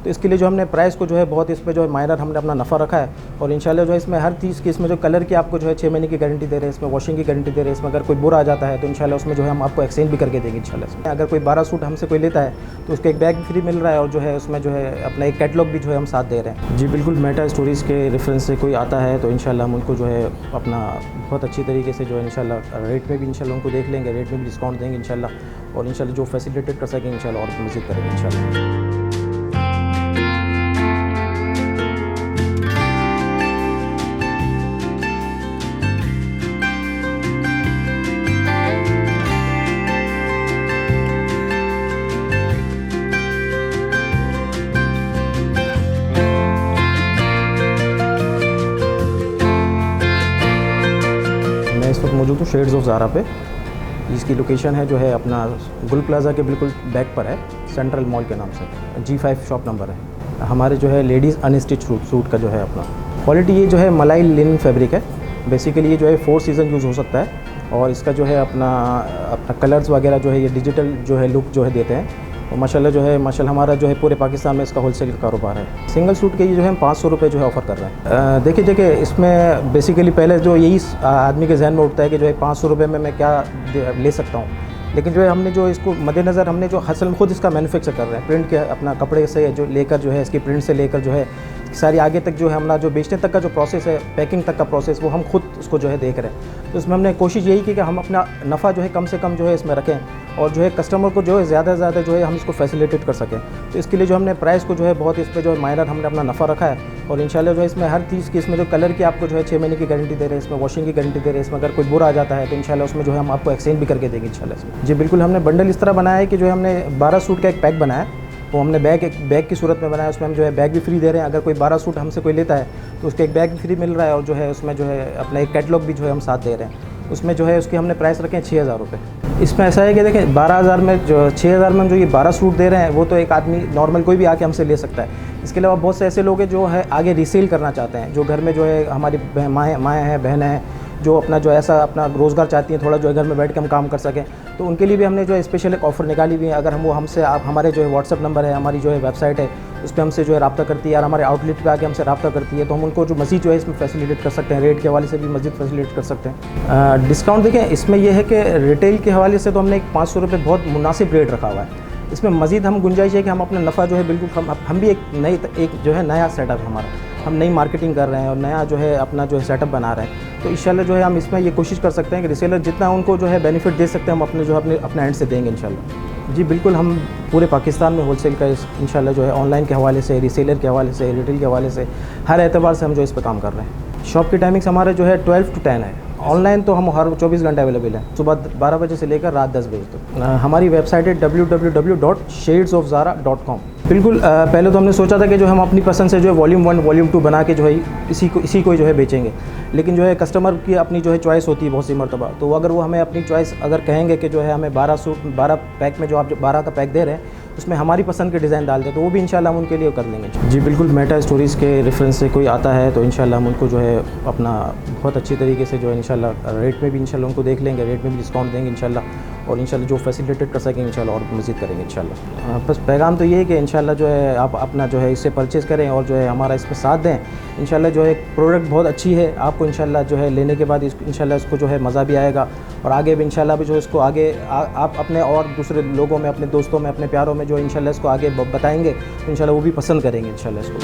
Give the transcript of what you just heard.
तो इसके लिए जो हमने प्राइस को जो है बहुत इसमें जो है माइनर हमने अपना नफ़ा रखा है। और इंशाल्लाह जो है इसमें हर चीज़ की इसमें जो कलर की आपको जो है 6 महीने की गारंटी दे रहे हैं, इसमें वॉशिंग की गारंटी दे रहे हैं। इसमें अगर कोई बुरा आ जाता है तो इंशाल्लाह उसमें जो है हम आपको एक्सचेंज भी करके देंगे इंशाल्लाह। अगर कोई 12 सूट हमसे कोई लेता है तो उसको एक बैग भी फ्री मिल रहा है और जो है उसमें जो है अपना एक कैटलॉग भी जो है हम साथ दे रहे हैं। जी बिल्कुल, मेटा स्टोरीज़ के रेफरेंस से कोई आता है तो इंशाल्लाह हम उनको जो है अपना बहुत अच्छी तरीके से जो है इंशाल्लाह रेट में भी इंशाल्लाह उनको देख लेंगे, रेट में भी डिस्काउंट देंगे इंशाल्लाह। और इंशाल्लाह जो फैसिलिटेट कर सकेंगे इंशाल्लाह और मज़ीद करेंगे इंशाल्लाह। मैं इस वक्त मौजूद हूँ शेड्स ऑफ ज़ारा पे। इसकी लोकेशन है जो है अपना गुल प्लाज़ा के बिल्कुल बैक पर है, सेंट्रल मॉल के नाम से, G5 शॉप नंबर है। हमारे जो है लेडीज़ अनस्टिच सूट का जो है अपना क्वालिटी, ये जो है मलाई लिनन फैब्रिक है। बेसिकली ये जो है 4 सीज़न यूज़ हो सकता है और इसका जो है अपना कलर्स वगैरह जो है ये डिजिटल जो है लुक जो है देते हैं। और माशाल्लाह हमारा जो है पूरे पाकिस्तान में इसका होलसेल कारोबार है। सिंगल सूट के ये जो है हम 500 रुपये जो है ऑफ़र कर रहे हैं। देखिए इसमें बेसिकली पहले जो यही आदमी के जहन में उठता है कि जो है 500 रुपये में मैं क्या ले सकता हूँ, लेकिन जो है हमने जो इसको मद्देनज़र हमने जो हसल खुद इसका मैन्युफैक्चर कर रहे हैं, प्रिंट के अपना कपड़े से जो लेकर जो है इसकी प्रिंट से लेकर जो है सारी आगे तक जो है हमारा जो बेचने तक का जो प्रोसेस है, पैकिंग तक का प्रोसेस, वो हम खुद उसको जो है देख रहे हैं। तो इसमें हमने कोशिश यही की कि हम अपना नफ़ा जो है कम से कम जो है इसमें रखें और जो है कस्टमर को जो है ज़्यादा से ज़्यादा जो है हम इसको फैसिलिटेट कर सकें। तो इसके लिए जो हमने प्राइस को जो है बहुत इस पर जो है माइनर हमने अपना नफ़ा रखा है। और इंशाल्लाह जो है इसमें हर चीज़ की इसमें जो कलर की आपको जो है 6 महीने की गारंटी दे रहे हैं, इसमें वॉशिंग की गारंटी दे रहे हैं। इसमें अगर कोई बुरा आ जाता है तो इंशाल्लाह उसमें जो है हम आपको एक्सचेंज भी करके देंगे इंशाल्लाह। जी बिल्कुल, हमने बंडल इस तरह बनाया है कि जो है हमने 12 सूट का एक पैक बनाया है, वो हमने बैग की सूरत में बनाया। उसमें हम जो है बैग भी फ्री दे रहे हैं। अगर कोई 12 सूट हमसे कोई लेता है तो उसको एक बैग भी फ्री मिल रहा है और जो है उसमें जो है अपना एक कैटलॉग भी जो है हम साथ दे रहे हैं। उसमें जो है उसकी हमने प्राइस रखे हैं 6000 रुपये। इसमें ऐसा है कि देखें 12,000 में जो 6000 में जो ये 12 सूट दे रहे हैं वो तो एक आदमी नॉर्मल कोई भी आके हमसे ले सकता है। इसके अलावा बहुत से ऐसे लोग हैं जो है आगे रीसेल करना चाहते हैं, जो घर में जो है हमारी माएँ हैं, बहनें हैं, जो अपना जो ऐसा अपना रोज़गार चाहती हैं, थोड़ा जो है घर में बैठ के हम काम कर सकें, तो उनके लिए भी हमने जो है स्पेशल एक ऑफ़र निकाली हुई है। अगर हम वो हमसे आप हमारे जो है व्हाट्सअप नंबर है, हमारी जो है वेबसाइट है, उस पर हमसे जो है रब्ता करती है और हमारे आउटलेट पे आके हमसे रब्ता करती है, तो हम उनको जो मज़ीद जो है इसमें फैसिलिटेट कर सकते हैं, रेट के हवाले से भी मज़ीद फैसिलिटेट कर सकते हैं। डिस्काउंट देखें इसमें यह है कि रिटेल के हवाले से तो हमने एक 500 रुपये बहुत मुनासिब रेट रखा हुआ है। इसमें मज़ीद हम गुंजाइश है कि हम अपना नफ़ा जो है बिल्कुल हम भी एक जो है नया सेटअप हमारा, हम नई मार्केटिंग कर रहे हैं और नया जो है अपना जो है सेटअप बना रहे हैं। तो इंशाल्लाह जो है हम इसमें ये कोशिश कर सकते हैं कि रिसेलर जितना उनको जो है बेनिफिट दे सकते हैं हम अपने जो है अपने एंड से देंगे इंशाल्लाह। जी बिल्कुल, हम पूरे पाकिस्तान में होलसेल का इंशाल्लाह जो है ऑनलाइन के हवाले से, रिसेलर के हवाले से, रिटेल के हवाले से हर एतबार से हम जो इस पर काम कर रहे हैं। शॉप की टाइमिंग्स हमारे जो है 12 to 10 है। ऑनलाइन तो हम हर 24 घंटे अवेलेबल है, सुबह 12 बजे से लेकर रात 10 बजे तक। हमारी वेबसाइट है www.shadesofzara.com। बिल्कुल, पहले तो हमने सोचा था कि जो हम अपनी पसंद से जो है वॉल्यूम 1 वॉल्यूम 2 बना के जो है इसी को जो है बेचेंगे, लेकिन जो है कस्टमर की अपनी जो है चॉइस होती है बहुत सी मरतबा। तो अगर वो हमें अपनी चॉइस अगर कहेंगे कि जो है हमें 12 पैक में जो आप 12 का पैक दे रहे हैं उसमें हमारी पसंद के डिज़ाइन डाल दें, तो वो भी इंशाल्लाह हम उनके लिए कर लेंगे। जी बिल्कुल, मेटा स्टोरीज़ के रेफरेंस से कोई आता है तो इंशाल्लाह हम उनको जो है अपना बहुत अच्छी तरीके से जो है इंशाल्लाह रेट में भी इंशाल्लाह उनको देख लेंगे, रेट में भी डिस्काउंट देंगे इंशाल्लाह। और इंशाल्लाह जो फैसिलिटेट कर सकेंगे इंशाल्लाह और मज़ीद करेंगे इंशाल्लाह। बस पैगाम तो ये है कि इंशाल्लाह जो है आप अपना जो है इससे परचेज़ करें और जो है हमारा इसमें साथ दें। इंशाल्लाह जो है प्रोडक्ट बहुत अच्छी है, आपको इंशाल्लाह जो है लेने के बाद इंशाल्लाह इसको जो है मज़ा भी आएगा और आगे भी इंशाल्लाह भी जो इसको आगे आप अपने और दूसरे लोगों में, अपने दोस्तों में, अपने प्यारों में जो इंशाल्लाह इसको आगे बताएंगे तो इंशाल्लाह वो भी पसंद करेंगे इंशाल्लाह इसको।